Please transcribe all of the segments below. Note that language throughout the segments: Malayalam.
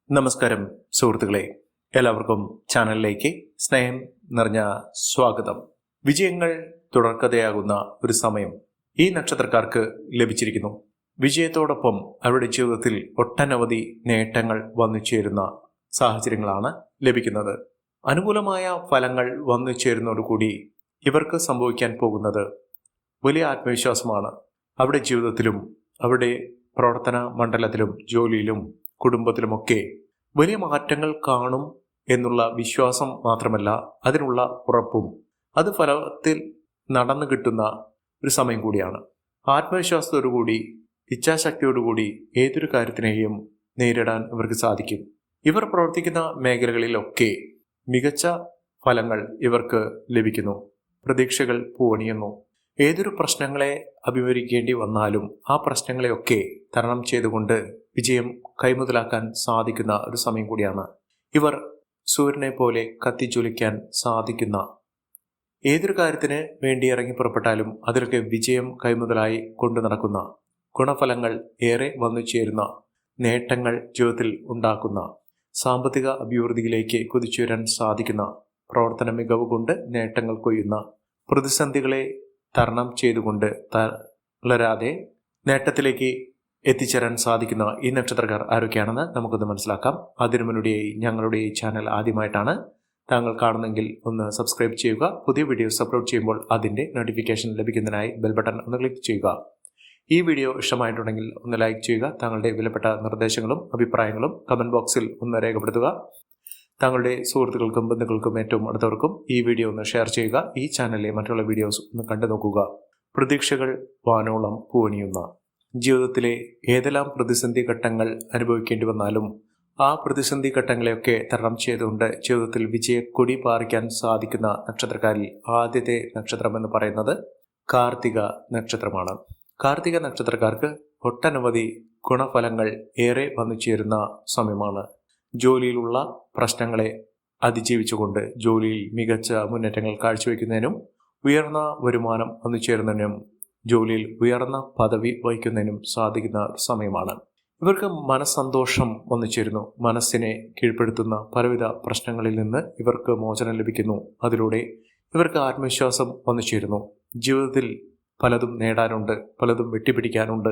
നമസ്കാരം സുഹൃത്തുക്കളെ, എല്ലാവർക്കും ചാനലിലേക്ക് സ്നേഹം നിറഞ്ഞ സ്വാഗതം. വിജയങ്ങൾ തുടർക്കഥയാകുന്ന ഒരു സമയം ഈ നക്ഷത്രക്കാർക്ക് ലഭിച്ചിരിക്കുന്നു. വിജയത്തോടൊപ്പം അവരുടെ ജീവിതത്തിൽ ഒട്ടനവധി നേട്ടങ്ങൾ വന്നു ചേരുന്ന സാഹചര്യങ്ങളാണ് ലഭിക്കുന്നത്. അനുകൂലമായ ഫലങ്ങൾ വന്നു ചേരുന്നതോടുകൂടി ഇവർക്ക് സംഭവിക്കാൻ പോകുന്നത് വലിയ ആത്മവിശ്വാസമാണ്. അവരുടെ ജീവിതത്തിലും അവരുടെ പ്രവർത്തന മണ്ഡലത്തിലും ജോലിയിലും കുടുംബത്തിലുമൊക്കെ വലിയ മാറ്റങ്ങൾ കാണും എന്നുള്ള വിശ്വാസം മാത്രമല്ല, അതിനുള്ള ഉറപ്പും അത് ഫലത്തിൽ നടന്നു കിട്ടുന്ന ഒരു സമയം കൂടിയാണ്. ആത്മവിശ്വാസത്തോടുകൂടി ഇച്ഛാശക്തിയോടുകൂടി ഏതൊരു കാര്യത്തിനെയും നേരിടാൻ ഇവർക്ക് സാധിക്കും. ഇവർ പ്രവർത്തിക്കുന്ന മേഖലകളിലൊക്കെ മികച്ച ഫലങ്ങൾ ഇവർക്ക് ലഭിക്കുന്നു. പ്രതീക്ഷകൾ പൂവണിയുന്നു. ഏതൊരു പ്രശ്നങ്ങളെ അഭിമുഖീകരിക്കേണ്ടി വന്നാലും ആ പ്രശ്നങ്ങളെയൊക്കെ തരണം ചെയ്തുകൊണ്ട് വിജയം കൈമുതലാക്കാൻ സാധിക്കുന്ന ഒരു സമയം കൂടിയാണ്. ഇവർ സൂര്യനെ പോലെ കത്തിജ്വലിക്കാൻ സാധിക്കുന്ന ഏതൊരു കാര്യത്തിന് വേണ്ടി ഇറങ്ങി പുറപ്പെട്ടാലും അതിലൊക്കെ വിജയം കൈമുതലായി കൊണ്ടു നടക്കുന്ന, ഗുണഫലങ്ങൾ ഏറെ വന്നു ചേരുന്ന, നേട്ടങ്ങൾ ജീവിതത്തിൽ ഉണ്ടാക്കുന്ന, സാമ്പത്തിക അഭിവൃദ്ധിയിലേക്ക് കുതിച്ചുയരാൻ സാധിക്കുന്ന, പ്രവർത്തന മികവ് കൊണ്ട് നേട്ടങ്ങൾ കൊയ്യുന്ന, പ്രതിസന്ധികളെ തരണം ചെയ്തുകൊണ്ട് തളരാതെ നേട്ടത്തിലേക്ക് എത്തിച്ചേരാൻ സാധിക്കുന്ന ഈ നക്ഷത്രക്കാർ ആരൊക്കെയാണെന്ന് നമുക്കൊന്ന് മനസ്സിലാക്കാം. അതിനു മുന്നോടിയായി ഞങ്ങളുടെ ഈ ചാനൽ ആദ്യമായിട്ടാണ് താങ്കൾ കാണുന്നെങ്കിൽ ഒന്ന് സബ്സ്ക്രൈബ് ചെയ്യുക. പുതിയ വീഡിയോസ് അപ്ലോഡ് ചെയ്യുമ്പോൾ അതിൻ്റെ നോട്ടിഫിക്കേഷൻ ലഭിക്കുന്നതിനായി ബെൽ ബട്ടൺ ഒന്ന് ക്ലിക്ക് ചെയ്യുക. ഈ വീഡിയോ ഇഷ്ടമായിട്ടുണ്ടെങ്കിൽ ഒന്ന് ലൈക്ക് ചെയ്യുക. താങ്കളുടെ വിലപ്പെട്ട നിർദ്ദേശങ്ങളും അഭിപ്രായങ്ങളും കമൻറ്റ് ബോക്സിൽ ഒന്ന് രേഖപ്പെടുത്തുക. താങ്കളുടെ സുഹൃത്തുക്കൾക്കും ബന്ധുക്കൾക്കും ഏറ്റവും അടുത്തവർക്കും ഈ വീഡിയോ ഒന്ന് ഷെയർ ചെയ്യുക. ഈ ചാനലിലെ മറ്റുള്ള വീഡിയോസ് ഒന്ന് കണ്ടു നോക്കുക. പ്രതീക്ഷകൾ വാനോളം പൂവണിയുന്ന, ജീവിതത്തിലെ ഏതെല്ലാം പ്രതിസന്ധി ഘട്ടങ്ങൾ അനുഭവിക്കേണ്ടി വന്നാലും ആ പ്രതിസന്ധി ഘട്ടങ്ങളെയൊക്കെ തരണം ചെയ്തുകൊണ്ട് ജീവിതത്തിൽ വിജയക്കൊടി പാറിക്കാൻ സാധിക്കുന്ന നക്ഷത്രക്കാരിൽ ആദ്യത്തെ നക്ഷത്രം എന്ന് പറയുന്നത് കാർത്തിക നക്ഷത്രമാണ്. കാർത്തിക നക്ഷത്രക്കാർക്ക് ഒട്ടനവധി ഗുണഫലങ്ങൾ ഏറെ വന്നു ചേരുന്ന സമയമാണ്. ജോലിയിലുള്ള പ്രശ്നങ്ങളെ അതിജീവിച്ചുകൊണ്ട് ജോലിയിൽ മികച്ച മുന്നേറ്റങ്ങൾ കാഴ്ചവെക്കുന്നതിനും ഉയർന്ന വരുമാനം വന്നു ചേരുന്നതിനും ജോലിയിൽ ഉയർന്ന പദവി വഹിക്കുന്നതിനും സാധിക്കുന്ന സമയമാണ്. ഇവർക്ക് മനസ്സന്തോഷം വന്നു ചേരുന്നു. മനസ്സിനെ കീഴ്പ്പെടുത്തുന്ന പലവിധ പ്രശ്നങ്ങളിൽ നിന്ന് ഇവർക്ക് മോചനം ലഭിക്കുന്നു. അതിലൂടെ ഇവർക്ക് ആത്മവിശ്വാസം വന്നു ചേരുന്നു. ജീവിതത്തിൽ പലതും നേടാനുണ്ട്, പലതും വെട്ടിപ്പിടിക്കാനുണ്ട്.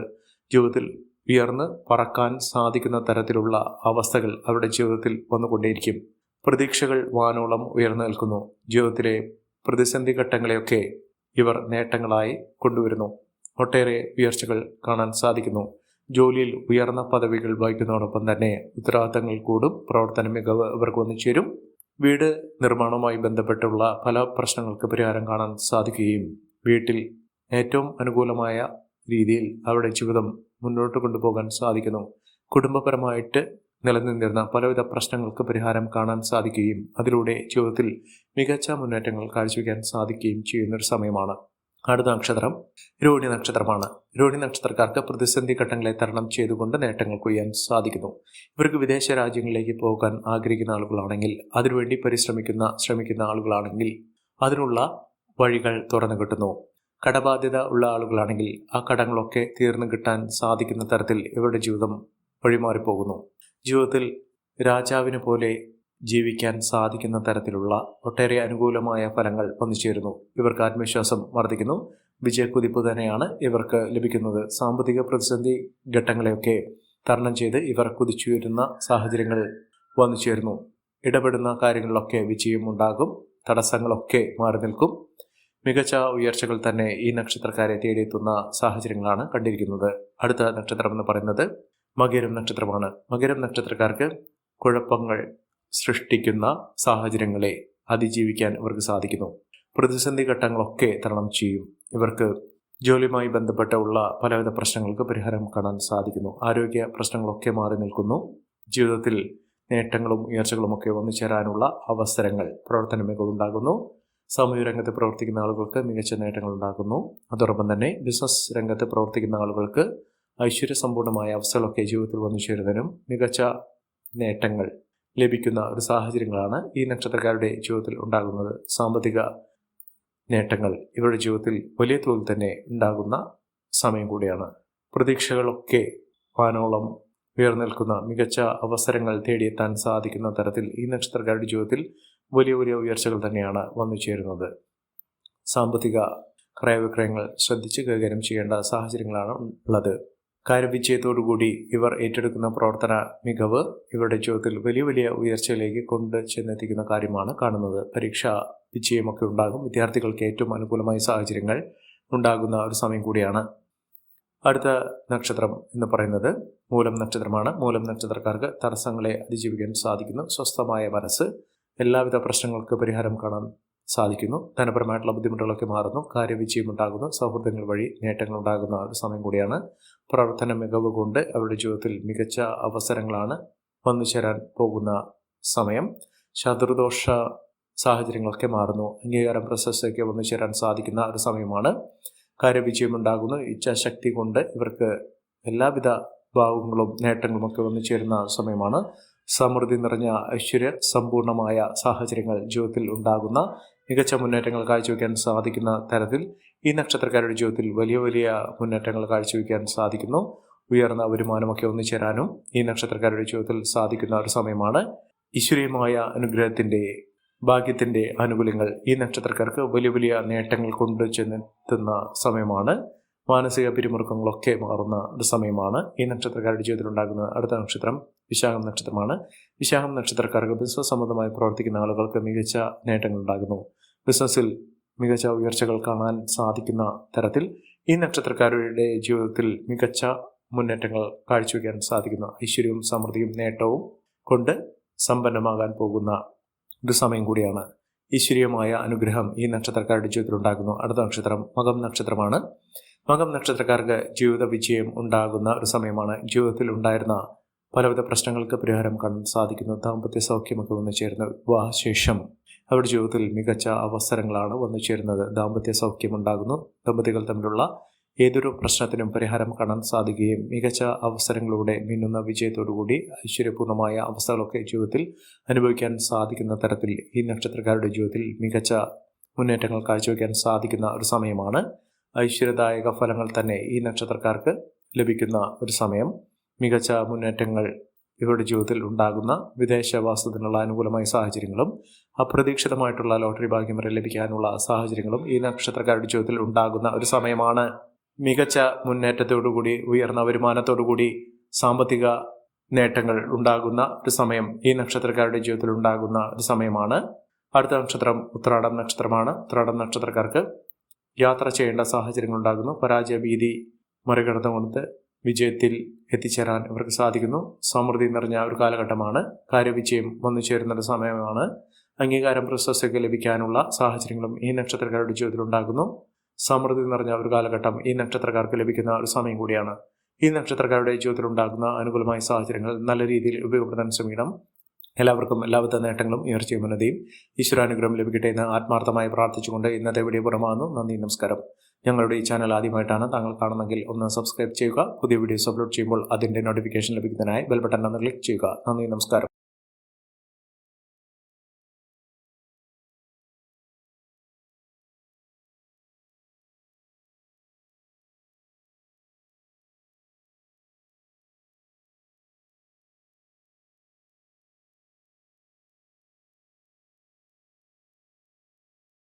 ജീവിതത്തിൽ ഉയർന്ന് പറക്കാൻ സാധിക്കുന്ന തരത്തിലുള്ള അവസ്ഥകൾ അവരുടെ ജീവിതത്തിൽ വന്നുകൊണ്ടേയിരിക്കും. പ്രതീക്ഷകൾ വാനോളം ഉയർന്നു നിൽക്കുന്നു. ജീവിതത്തിലെ പ്രതിസന്ധി ഘട്ടങ്ങളെയൊക്കെ ഇവർ നേട്ടങ്ങളായി കൊണ്ടുവരുന്നു. ഒട്ടേറെ ഉയർച്ചകൾ കാണാൻ സാധിക്കുന്നു. ജോലിയിൽ ഉയർന്ന പദവികൾ വഹിക്കുന്നതോടൊപ്പം തന്നെ ഉത്തരവാദിത്തങ്ങൾ കൂടും. പ്രവർത്തന മികവ് ഇവർക്ക് വന്നു ചേരും. വീട് നിർമ്മാണവുമായി ബന്ധപ്പെട്ടുള്ള പല പ്രശ്നങ്ങൾക്ക് പരിഹാരം കാണാൻ സാധിക്കുകയും വീട്ടിൽ ഏറ്റവും അനുകൂലമായ രീതിയിൽ അവരുടെ ജീവിതം മുന്നോട്ട് കൊണ്ടുപോകാൻ സാധിക്കുന്നു. കുടുംബപരമായിട്ട് നിലനിന്നിരുന്ന പലവിധ പ്രശ്നങ്ങൾക്ക് പരിഹാരം കാണാൻ സാധിക്കുകയും അതിലൂടെ ജീവിതത്തിൽ മികച്ച മുന്നേറ്റങ്ങൾ കാഴ്ചവെക്കാൻ സാധിക്കുകയും ചെയ്യുന്നൊരു സമയമാണ്. അടുത്ത നക്ഷത്രം രോഹിണി നക്ഷത്രമാണ്. രോഹിണി നക്ഷത്രക്കാർക്ക് പ്രതിസന്ധി ഘട്ടങ്ങളെ തരണം ചെയ്തുകൊണ്ട് നേട്ടങ്ങൾ കൊയ്യാൻ സാധിക്കുന്നു. ഇവർക്ക് വിദേശ രാജ്യങ്ങളിലേക്ക് പോകാൻ ആഗ്രഹിക്കുന്ന ആളുകളാണെങ്കിൽ, അതിനുവേണ്ടി ശ്രമിക്കുന്ന ആളുകളാണെങ്കിൽ അതിനുള്ള വഴികൾ തുറന്നു കിട്ടുന്നു. കടബാധ്യത ഉള്ള ആളുകളാണെങ്കിൽ ആ കടങ്ങളൊക്കെ തീർന്നു കിട്ടാൻ സാധിക്കുന്ന തരത്തിൽ ഇവരുടെ ജീവിതം വഴിമാറിപ്പോകുന്നു. ജീവിതത്തിൽ രാജാവിനെ പോലെ ജീവിക്കാൻ സാധിക്കുന്ന തരത്തിലുള്ള ഒട്ടേറെ അനുകൂലമായ ഫലങ്ങൾ വന്നു ചേരുന്നു. ഇവർക്ക് ആത്മവിശ്വാസം വർദ്ധിക്കുന്നു. വിജയക്കുതിപ്പ് തന്നെയാണ് ഇവർക്ക് ലഭിക്കുന്നത്. സാമ്പത്തിക പ്രതിസന്ധി ഘട്ടങ്ങളെയൊക്കെ തരണം ചെയ്ത് ഇവർ കുതിച്ചുയരുന്ന സാഹചര്യങ്ങൾ വന്നു ചേരുന്നു. ഇടപെടുന്ന കാര്യങ്ങളിലൊക്കെ വിജയം ഉണ്ടാകും. തടസ്സങ്ങളൊക്കെ മാറി നിൽക്കും. മികച്ച ഉയർച്ചകൾ തന്നെ ഈ നക്ഷത്രക്കാരെ തേടിയെത്തുന്ന സാഹചര്യങ്ങളാണ് കണ്ടിരിക്കുന്നത്. അടുത്ത നക്ഷത്രം എന്ന് പറയുന്നത് മകരം നക്ഷത്രമാണ്. മകരം നക്ഷത്രക്കാർക്ക് കുഴപ്പങ്ങൾ സൃഷ്ടിക്കുന്ന സാഹചര്യങ്ങളെ അതിജീവിക്കാൻ ഇവർക്ക് സാധിക്കുന്നു. പ്രതിസന്ധി ഘട്ടങ്ങളൊക്കെ തരണം ചെയ്യും. ഇവർക്ക് ജോലിയുമായി ബന്ധപ്പെട്ടുള്ള പലവിധ പ്രശ്നങ്ങൾക്ക് പരിഹാരം കാണാൻ സാധിക്കുന്നു. ആരോഗ്യ പ്രശ്നങ്ങളൊക്കെ മാറി നിൽക്കുന്നു. ജീവിതത്തിൽ നേട്ടങ്ങളും ഉയർച്ചകളുമൊക്കെ വന്നു ചേരാനുള്ള അവസരങ്ങൾ, പ്രവർത്തന മികവുണ്ടാകുന്നു. സാമൂഹ്യ രംഗത്ത് പ്രവർത്തിക്കുന്ന ആളുകൾക്ക് മികച്ച നേട്ടങ്ങൾ ഉണ്ടാകുന്നു. അതോടൊപ്പം തന്നെ ബിസിനസ് രംഗത്ത് പ്രവർത്തിക്കുന്ന ആളുകൾക്ക് ഐശ്വര്യസമ്പൂർണമായ അവസ്ഥകളൊക്കെ ജീവിതത്തിൽ വന്നു ചേരുന്നതിനും മികച്ച നേട്ടങ്ങൾ ലഭിക്കുന്ന ഒരു സാഹചര്യങ്ങളാണ് ഈ നക്ഷത്രക്കാരുടെ ജീവിതത്തിൽ ഉണ്ടാകുന്നത്. സാമ്പത്തിക നേട്ടങ്ങൾ ഇവരുടെ ജീവിതത്തിൽ വലിയ തോതിൽ തന്നെ ഉണ്ടാകുന്ന സമയം കൂടിയാണ്. പ്രതീക്ഷകളൊക്കെ വാനോളം ഉയർന്നിൽക്കുന്ന മികച്ച അവസരങ്ങൾ തേടിയെത്താൻ സാധിക്കുന്ന തരത്തിൽ ഈ നക്ഷത്രക്കാരുടെ ജീവിതത്തിൽ വലിയ വലിയ ഉയർച്ചകൾ തന്നെയാണ് വന്നു ചേരുന്നത്. സാമ്പത്തിക ക്രയവിക്രയങ്ങൾ ശ്രദ്ധിച്ച് കൈകാര്യം ചെയ്യേണ്ട സാഹചര്യങ്ങളാണ് ഉള്ളത്. കാര്യവിജയത്തോടുകൂടി ഇവർ ഏറ്റെടുക്കുന്ന പ്രവർത്തന മികവ് ഇവരുടെ ജീവിതത്തിൽ വലിയ വലിയ ഉയർച്ചയിലേക്ക് കൊണ്ട് ചെന്നെത്തിക്കുന്ന കാര്യമാണ് കാണുന്നത്. പരീക്ഷാ വിജയമൊക്കെ ഉണ്ടാകും. വിദ്യാർത്ഥികൾക്ക് ഏറ്റവും അനുകൂലമായ സാഹചര്യങ്ങൾ ഉണ്ടാകുന്ന ഒരു സമയം കൂടിയാണ്. അടുത്ത നക്ഷത്രം എന്ന് പറയുന്നത് മൂലം നക്ഷത്രമാണ്. മൂലം നക്ഷത്രക്കാർക്ക് തടസ്സങ്ങളെ അതിജീവിക്കാൻ സാധിക്കുന്നു. സ്വസ്ഥമായ മനസ്സ്, എല്ലാവിധ പ്രശ്നങ്ങൾക്ക് പരിഹാരം കാണാൻ സാധിക്കുന്നു. ധനപരമായിട്ടുള്ള ബുദ്ധിമുട്ടുകളൊക്കെ മാറുന്നു. കാര്യവിജയം ഉണ്ടാകുന്നു. സൗഹൃദങ്ങൾ വഴി നേട്ടങ്ങൾ ഉണ്ടാകുന്ന ഒരു സമയം കൂടിയാണ്. പ്രവർത്തന മികവ് കൊണ്ട് അവരുടെ ജീവിതത്തിൽ മികച്ച അവസരങ്ങളാണ് വന്നു ചേരാൻ പോകുന്ന സമയം. ശത്രുദോഷ സാഹചര്യങ്ങളൊക്കെ മാറുന്നു. അംഗീകാരം പ്രശസ്തിയൊക്കെ വന്നു ചേരാൻ സാധിക്കുന്ന ഒരു സമയമാണ്. കാര്യവിജയം ഉണ്ടാകുന്നു. ഇച്ഛാശക്തി കൊണ്ട് ഇവർക്ക് എല്ലാവിധ ഭാവങ്ങളും നേട്ടങ്ങളുമൊക്കെ വന്നു ചേരുന്ന സമയമാണ്. സമൃദ്ധി നിറഞ്ഞ ഐശ്വര്യ സമ്പൂർണമായ സാഹചര്യങ്ങൾ ജീവിതത്തിൽ ഉണ്ടാകുന്ന മികച്ച മുന്നേറ്റങ്ങൾ കാഴ്ചവെക്കാൻ സാധിക്കുന്ന തരത്തിൽ ഈ നക്ഷത്രക്കാരുടെ ജീവിതത്തിൽ വലിയ വലിയ മുന്നേറ്റങ്ങൾ കാഴ്ചവെക്കാൻ സാധിക്കുന്നു. ഉയർന്ന വരുമാനമൊക്കെ ഒന്നു ചേരാനും ഈ നക്ഷത്രക്കാരുടെ ജീവിതത്തിൽ സാധിക്കുന്ന ഒരു സമയമാണ്. ഈശ്വരീയമായ അനുഗ്രഹത്തിൻ്റെ ഭാഗ്യത്തിൻ്റെ ആനുകൂല്യങ്ങൾ ഈ നക്ഷത്രക്കാർക്ക് വലിയ വലിയ നേട്ടങ്ങൾ കൊണ്ട് ചെന്നെത്തുന്ന സമയമാണ്. മാനസിക പിരിമുറുക്കങ്ങളൊക്കെ മാറുന്ന ഒരു സമയമാണ് ഈ നക്ഷത്രക്കാരുടെ ജീവിതത്തിൽ ഉണ്ടാകുന്ന അടുത്ത നക്ഷത്രം വിശാഖം നക്ഷത്രമാണ്. വിശാഖം നക്ഷത്രക്കാർക്ക് ബിസിനസ് സംബന്ധമായി പ്രവർത്തിക്കുന്ന ആളുകൾക്ക് മികച്ച നേട്ടങ്ങൾ ഉണ്ടാകുന്നു. ബിസിനസ്സിൽ മികച്ച ഉയർച്ചകൾ കാണാൻ സാധിക്കുന്ന തരത്തിൽ ഈ നക്ഷത്രക്കാരുടെ ജീവിതത്തിൽ മികച്ച മുന്നേറ്റങ്ങൾ കാഴ്ചവെക്കാൻ സാധിക്കുന്നു. ഐശ്വര്യവും സമൃദ്ധിയും നേട്ടവും കൊണ്ട് സമ്പന്നമാകാൻ പോകുന്ന ഒരു സമയം കൂടിയാണ്. ഈശ്വരീയമായ അനുഗ്രഹം ഈ നക്ഷത്രക്കാരുടെ ജീവിതത്തിൽ ഉണ്ടാകുന്നു. അടുത്ത നക്ഷത്രം മകം നക്ഷത്രമാണ്. മകം നക്ഷത്രക്കാർക്ക് ജീവിത വിജയം ഉണ്ടാകുന്ന ഒരു സമയമാണ്. ജീവിതത്തിൽ ഉണ്ടായിരുന്ന പലവിധ പ്രശ്നങ്ങൾക്ക് പരിഹാരം കാണാൻ സാധിക്കുന്നു. ദാമ്പത്യ സൗഖ്യമൊക്കെ വന്നു ചേരുന്ന വിവാഹശേഷം അവരുടെ ജീവിതത്തിൽ മികച്ച അവസരങ്ങളാണ് വന്നു ചേരുന്നത്. ദാമ്പത്യ സൗഖ്യം ഉണ്ടാകുന്നു. ദമ്പതികൾ തമ്മിലുള്ള ഏതൊരു പ്രശ്നത്തിനും പരിഹാരം കാണാൻ സാധിക്കുകയും മികച്ച അവസരങ്ങളിലൂടെ മിന്നുന്ന വിജയത്തോടുകൂടി ഐശ്വര്യപൂർണമായ അവസ്ഥകളൊക്കെ ജീവിതത്തിൽ അനുഭവിക്കാൻ സാധിക്കുന്ന തരത്തിൽ ഈ നക്ഷത്രക്കാരുടെ ജീവിതത്തിൽ മികച്ച മുന്നേറ്റങ്ങൾ കാഴ്ചവെക്കാൻ സാധിക്കുന്ന ഒരു സമയമാണ്. ഐശ്വര്യദായക ഫലങ്ങൾ തന്നെ ഈ നക്ഷത്രക്കാർക്ക് ലഭിക്കുന്ന ഒരു സമയം. മികച്ച മുന്നേറ്റങ്ങൾ ഇവരുടെ ജീവിതത്തിൽ ഉണ്ടാകുന്ന വിദേശവാസത്തിനുള്ള അനുകൂലമായ സാഹചര്യങ്ങളും അപ്രതീക്ഷിതമായിട്ടുള്ള ലോട്ടറി ഭാഗ്യം വരെ ലഭിക്കാനുള്ള സാഹചര്യങ്ങളും ഈ നക്ഷത്രക്കാരുടെ ജീവിതത്തിൽ ഉണ്ടാകുന്ന ഒരു സമയമാണ്. മികച്ച മുന്നേറ്റത്തോടുകൂടി ഉയർന്ന വരുമാനത്തോടുകൂടി സാമ്പത്തിക നേട്ടങ്ങൾ ഉണ്ടാകുന്ന ഒരു സമയം ഈ നക്ഷത്രക്കാരുടെ ജീവിതത്തിൽ ഉണ്ടാകുന്ന ഒരു സമയമാണ്. അടുത്ത നക്ഷത്രം ഉത്രാടം നക്ഷത്രമാണ്. ഉത്രാടം നക്ഷത്രക്കാർക്ക് യാത്ര ചെയ്യേണ്ട സാഹചര്യങ്ങൾ ഉണ്ടാകുന്നു. പരാജയ ഭീതി മറികടന്നുകൊണ്ട് വിജയത്തിൽ എത്തിച്ചേരാൻ ഇവർക്ക് സാധിക്കുന്നു. സമൃദ്ധി നിറഞ്ഞ ഒരു കാലഘട്ടമാണ്. കാര്യവിജയം വന്നു ചേരുന്ന ഒരു സമയമാണ്. അംഗീകാരം പ്രശസ്തിയൊക്കെ ലഭിക്കാനുള്ള സാഹചര്യങ്ങളും ഈ നക്ഷത്രക്കാരുടെ ജീവിതത്തിൽ ഉണ്ടാകുന്നു. സമൃദ്ധി നിറഞ്ഞ ഒരു കാലഘട്ടം ഈ നക്ഷത്രക്കാർക്ക് ലഭിക്കുന്ന ഒരു സമയം കൂടിയാണ്. ഈ നക്ഷത്രക്കാരുടെ ജീവിതത്തിൽ ഉണ്ടാകുന്ന അനുകൂലമായ സാഹചര്യങ്ങൾ നല്ല രീതിയിൽ ഉപയോഗപ്പെടുത്താൻ ശ്രമിക്കണം. എല്ലാവർക്കും എല്ലാവിധ നേട്ടങ്ങളും ഉയർച്ചയും ഉന്നതിയും ഈശ്വരാനുഗ്രഹം ലഭിക്കട്ടെ എന്ന് ആത്മാർത്ഥമായി പ്രാർത്ഥിച്ചുകൊണ്ട് ഇന്നത്തെ വീഡിയോ പുറമാകുന്നു. നന്ദി, നമസ്കാരം. ഞങ്ങളുടെ ഈ ചാനൽ ആദ്യമായിട്ടാണ് താങ്കൾ കാണുന്നെങ്കിൽ ഒന്ന് സബ്സ്ക്രൈബ് ചെയ്യുക. പുതിയ വീഡിയോസ് അപ്ലോഡ് ചെയ്യുമ്പോൾ അതിൻ്റെ നോട്ടിഫിക്കേഷൻ ലഭിക്കുന്നതിനായി ബെൽ ബട്ടൺ ഒന്ന് ക്ലിക്ക് ചെയ്യുക. നന്ദി, നമസ്കാരം.